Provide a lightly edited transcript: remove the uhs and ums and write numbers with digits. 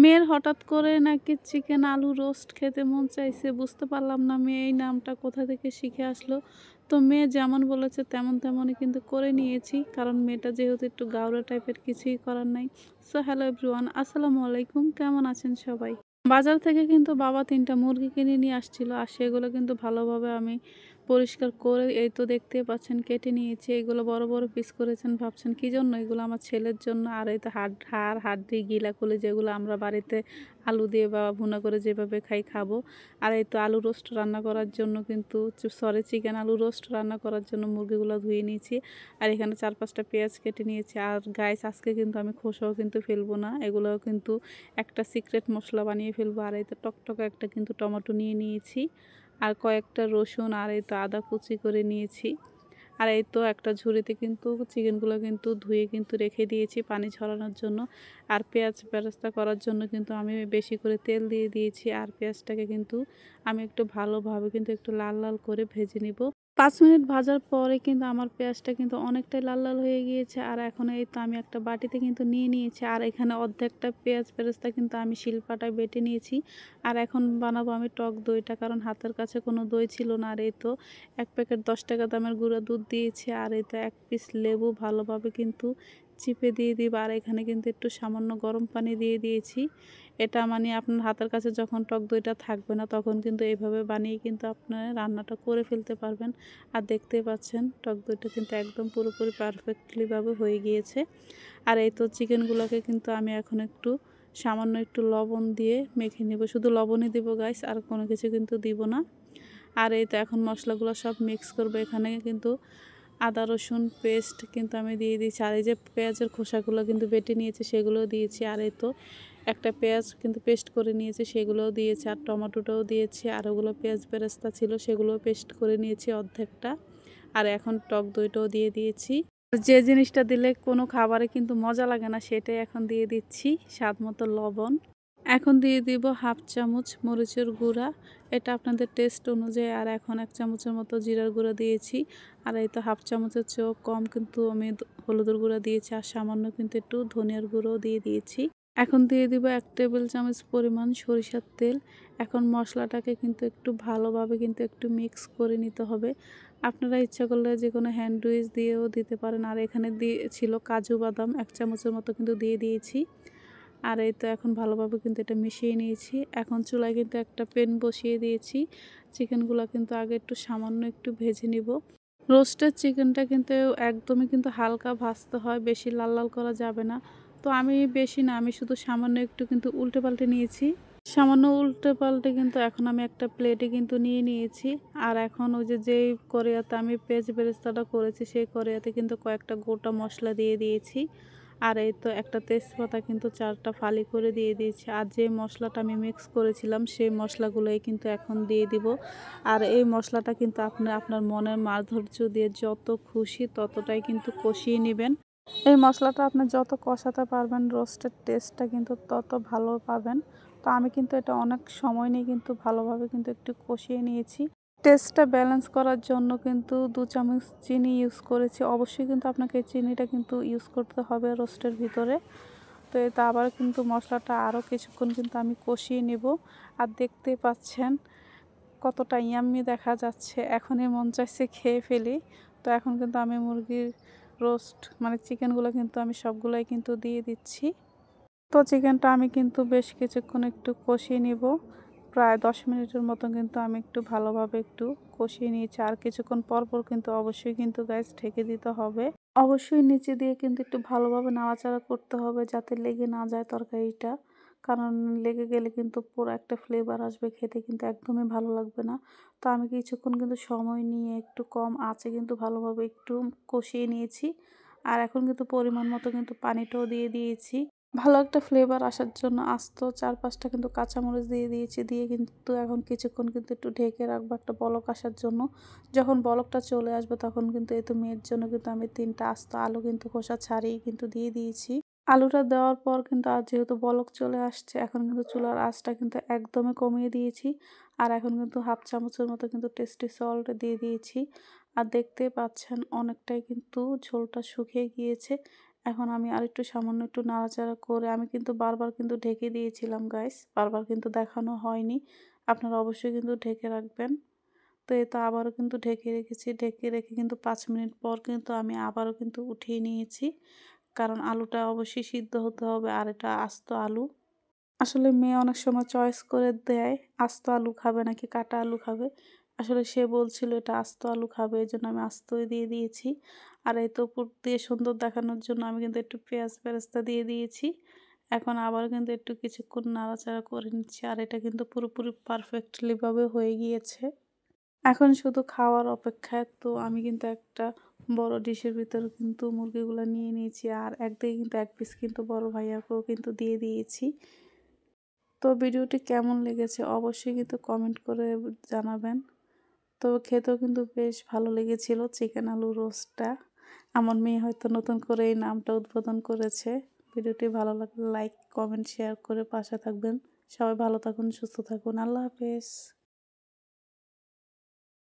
মেয়ের হঠাৎ করে নাকি চিকেন আলু রোস্ট খেতে মন চাইছে, বুঝতে পারলাম না মেয়ে এই নামটা কোথা থেকে শিখে আসলো। তো মেয়ে যেমন বলেছে তেমনই কিন্তু করে নিয়েছি, কারণ মেয়েটা যেহেতু একটু গাওরা টাইপের, কিছুই করার নাই। সো হ্যালো এভরিওয়ান, আসসালামু আলাইকুম, কেমন আছেন সবাই? বাজার থেকে কিন্তু বাবা ৩টা মুরগি কিনে নিয়ে আসছিল, আর সেগুলো কিন্তু ভালোভাবে আমি পরিষ্কার করে এই তো দেখতেই পাচ্ছেন কেটে নিয়েছি। এগুলো বড় বড় পিস করেছেন, ভাবছেন কি জন্য? এগুলো আমার ছেলের জন্য। আর এই তো হাড্ডি গিলাকুলি যেগুলো আমরা বাড়িতে আলু দিয়ে বা ভুনা করে যেভাবে খাবো। আর এই তো আলু রোস্ট রান্না করার জন্য কিন্তু চিকেন আলু রোস্ট রান্না করার জন্য মুরগিগুলো ধুয়ে নিয়েছি। আর এখানে ৪-৫টা পেঁয়াজ কেটে নিয়েছি। আর গাইস, আজকে কিন্তু আমি খোসাও কিন্তু ফেলবো না, এগুলোও কিন্তু একটা সিক্রেট মশলা বানিয়ে ফেলবো। আর এই তো টকটকে একটা কিন্তু টমেটো নিয়ে নিয়েছি, আর কয়েকটা রসুন, আর এই তো আদা কুচি করে নিয়েছি। আর এই তো একটা ঝুড়িতে কিন্তু চিকেনগুলো কিন্তু ধুয়ে কিন্তু রেখে দিয়েছি পানি ঝরানোর জন্য। আর পেঁয়াজ বেরেস্তা করার জন্য কিন্তু আমি বেশি করে তেল দিয়ে দিয়েছি। আর পেঁয়াজটাকে কিন্তু আমি একটু ভালোভাবে কিন্তু একটু লাল লাল করে ভেজে নিব। ৫ মিনিট ভাজার পরে কিন্তু আমার পেঁয়াজটা কিন্তু অনেকটাই লাল লাল হয়ে গিয়েছে। আর এখন এই তো আমি একটা বাটিতে কিন্তু নিয়ে নিয়েছি। আর এখানে অর্ধেকটা পেঁয়াজ বেরেস্তা কিন্তু আমি শিলপাটায় বেটে নিয়েছি। আর এখন বানাবো আমি টক দইটা, কারণ হাতের কাছে কোনো দই ছিল না। আর এই তো ১ প্যাকেট ১০ টাকা দামের গুঁড়া দুধ দিয়েছি। আর এই তো ১ পিস লেবু ভালোভাবে কিন্তু চিপে দিয়ে দিব। আর এখানে কিন্তু একটু সামান্য গরম পানি দিয়ে দিয়েছি। এটা মানে আপনার হাতের কাছে যখন টক দইটা থাকবে না, তখন কিন্তু এইভাবে বানিয়ে কিন্তু আপনারা রান্নাটা করে ফেলতে পারবেন। আর দেখতেই পাচ্ছেন টক দইটা কিন্তু একদম পুরোপুরি পারফেক্টলিভাবে হয়ে গিয়েছে। আর এই তো চিকেনগুলোকে কিন্তু আমি এখন একটু সামান্য একটু লবণ দিয়ে মেখে নেব। শুধু লবণই দিব গাইস, আর কোনো কিছু কিন্তু দিব না। আর এই তো এখন মশলাগুলো সব মিক্স করবো। এখানে কিন্তু আদা রসুন পেস্ট কিন্তু আমি দিয়ে দিয়েছি। আর এই যে পেঁয়াজের খোসাগুলো কিন্তু বেটে নিয়েছি, সেগুলোও দিয়েছি। আর এই তো একটা পেঁয়াজ কিন্তু পেস্ট করে নিয়েছি, সেগুলোও দিয়েছি। আর টমেটোটাও দিয়েছি। আর ওগুলো পেঁয়াজ বেরেস্তা ছিল, সেগুলোও পেস্ট করে নিয়েছি অর্ধেকটা। আর এখন টক দইটাও দিয়ে দিয়েছি। যে জিনিসটা দিলে কোনো খাবারে কিন্তু মজা লাগে না, সেটাই এখন দিয়ে দিচ্ছি, স্বাদ মতো লবণ। এখন দিয়ে দিব 1/2 চামচ মরিচের গুঁড়া, এটা আপনাদের টেস্ট অনুযায়ী। আর এখন 1 চামচের মতো জিরার গুঁড়া দিয়েছি। আর এই তো 1/2 চামচের চেয়েও কম কিন্তু আমি হলুদের গুঁড়া দিয়েছি। আর সামান্য কিন্তু একটু ধনিয়ার গুঁড়োও দিয়ে দিয়েছি। এখন দিয়ে দিব 1 টেবিল চামচ পরিমাণ সরিষার তেল। এখন মশলাটাকে কিন্তু একটু ভালোভাবে কিন্তু একটু মিক্স করে নিতে হবে। আপনারা ইচ্ছা করলে যে কোনো হ্যান্ডউইচ দিয়েও দিতে পারেন। আর এখানে ছিল কাজু বাদাম 1 চামচের মতো কিন্তু দিয়ে দিয়েছি। আর এই তো এখন ভালোভাবে কিন্তু এটা মিশিয়ে নিয়েছি। এখন চুলায় কিন্তু একটা প্যান বসিয়ে দিয়েছি। চিকেনগুলো কিন্তু আগে একটু সামান্য একটু ভেজে নিব। রোস্টেড চিকেনটা কিন্তু একদমই কিন্তু হালকা ভাজতে হয়, বেশি লাল লাল করা যাবে না। তো আমি বেশি না, আমি শুধু সামান্য একটু কিন্তু উল্টে পাল্টে নিয়েছি। সামান্য উল্টে পাল্টে কিন্তু এখন আমি একটা প্লেটে কিন্তু নিয়ে নিয়েছি। আর এখন ওই যেই কড়াইতে আমি পেঁয়াজ বেরেস্তাটা করেছি, সেই কড়াইতে কিন্তু কয়েকটা গোটা মশলা দিয়ে দিয়েছি। আর এই তো একটা তেজপাতা কিন্তু 4টা ফালি করে দিয়ে দিয়েছি। আর যে মশলাটা আমি মিক্স করেছিলাম, সেই মশলাগুলোই কিন্তু এখন দিয়ে দিব। আর এই মশলাটা কিন্তু আপনি আপনার মনের মাধুর্য দিয়ে যত খুশি ততটাই কিন্তু কষিয়ে নেবেন। এই মশলাটা আপনি যত কষাতে পারবেন, রোস্টের টেস্টটা কিন্তু তত ভালো পাবেন। তো আমি কিন্তু এটা অনেক সময় নিয়ে কিন্তু ভালোভাবে কিন্তু একটু কষিয়ে নিয়েছি। টেস্টটা ব্যালেন্স করার জন্য কিন্তু 2 চামচ চিনি ইউজ করেছি। অবশ্যই কিন্তু আপনাকে চিনিটা কিন্তু ইউজ করতে হবে রোস্টের ভিতরে। তো এটা আবার কিন্তু মশলাটা আরও কিছুক্ষণ কিন্তু আমি কষিয়ে নেব। আর দেখতেই পাচ্ছেন কতটা ইয়াম্মি দেখা যাচ্ছে, এখনই মন চাইছে খেয়ে ফেলি। তো এখন কিন্তু আমি মুরগির রোস্ট মানে চিকেনগুলো কিন্তু আমি সবগুলাই কিন্তু দিয়ে দিচ্ছি। তো চিকেনটা আমি কিন্তু বেশ কিছুক্ষণ একটু কষিয়ে নিব। প্রায় 10 মিনিটের মতো কিন্তু আমি একটু ভালোভাবে একটু কষিয়ে নিয়েছি। আর কিছুক্ষণ পর পর কিন্তু অবশ্যই কিন্তু গ্যাস ঢেকে দিতে হবে। অবশ্যই নিচে দিয়ে কিন্তু একটু ভালোভাবে নাড়াচাড়া করতে হবে, যাতে লেগে না যায় তরকারিটা। কারণ লেগে গেলে কিন্তু পুরো একটা ফ্লেভার আসবে, খেতে কিন্তু একদমই ভালো লাগবে না। তো আমি কিছুক্ষণ কিন্তু সময় নিয়ে একটু কম আঁচে কিন্তু ভালোভাবে একটু কষিয়ে নিয়েছি। আর এখন কিন্তু পরিমাণ মতো কিন্তু পানিটাও দিয়ে দিয়েছি। ভালো একটা ফ্লেভার আসার জন্য আস্ত ৪-৫টা কিন্তু কাঁচামরিচ দিয়ে দিয়েছি। দিয়ে কিন্তু এখন কিছুক্ষণ কিন্তু একটু ঢেকে রাখবো একটা বলক আসার জন্য। যখন বলকটা চলে আসবে, তখন কিন্তু এই তো মেয়ের জন্য কিন্তু আমি ৩টা আস্ত আলু কিন্তু খোসা ছাড়িয়ে কিন্তু দিয়ে দিয়েছি। আলুটা দেওয়ার পর কিন্তু আর যেহেতু বলক চলে আসছে, এখন কিন্তু চুলার আঁচটা কিন্তু একদমই কমিয়ে দিয়েছি। আর এখন কিন্তু 1/2 চামচের মতো কিন্তু টেস্টি সল্ট দিয়ে দিয়েছি। আর দেখতেই পাচ্ছেন অনেকটাই কিন্তু ঝোলটা শুকিয়ে গিয়েছে। এখন আমি আরেকটু সামান্য একটু নাড়াচাড়া করে আমি কিন্তু বারবার কিন্তু ঢেকে দিয়েছিলাম গাইস। বারবার কিন্তু দেখানো হয়নি। আপনারা অবশ্যই কিন্তু ঢেকে রাখবেন। তো এই তো আবারও কিন্তু ঢেকে রেখেছি। ঢেকে রেখে কিন্তু ৫ মিনিট পর কিন্তু আমি আবারও কিন্তু উঠিয়ে নিয়েছি। কারণ আলুটা অবশ্যই সিদ্ধ হতে হবে আর এটা আস্ত আলু। আসলে মেয়ে অনেক সময় চয়েস করে দেয় আস্ত আলু খাবে নাকি কাটা আলু খাবে। আসলে সে বলছিল এটা আস্ত আলু খাবে, এজন্য আমি আস্তই দিয়ে দিয়েছি। আর এই তো উপর দিয়ে সুন্দর দেখানোর জন্য আমি কিন্তু একটু পেঁয়াজ বেরেস্তা দিয়ে দিয়েছি। এখন আবার কিন্তু একটু কিছুক্ষণ নাড়াচাড়া করে নিচ্ছি আর এটা কিন্তু পুরোপুরি পারফেক্টলি ভাবে হয়ে গিয়েছে। এখন শুধু খাওয়ার অপেক্ষায়। তো আমি কিন্তু একটা বড় ডিশের ভিতরে কিন্তু মুরগিগুলা নিয়ে নিয়েছি আর একদিকে কিন্তু ১ পিস কিন্তু বড় ভাইয়াকেও কিন্তু দিয়ে দিয়েছি। তো ভিডিওটি কেমন লেগেছে অবশ্যই কিন্তু কমেন্ট করে জানাবেন। তো খেতেও কিন্তু বেশ ভালো লেগেছিল চিকেন আলু রোস্টটা। আমার মেয়ে হয়তো নতুন করে এই নামটা উদ্বোধন করেছে। ভিডিওটি ভালো লাগলে লাইক, কমেন্ট, শেয়ার করে পাশে থাকবেন। সবাই ভালো থাকুন, সুস্থ থাকুন। আল্লাহ হাফেজ।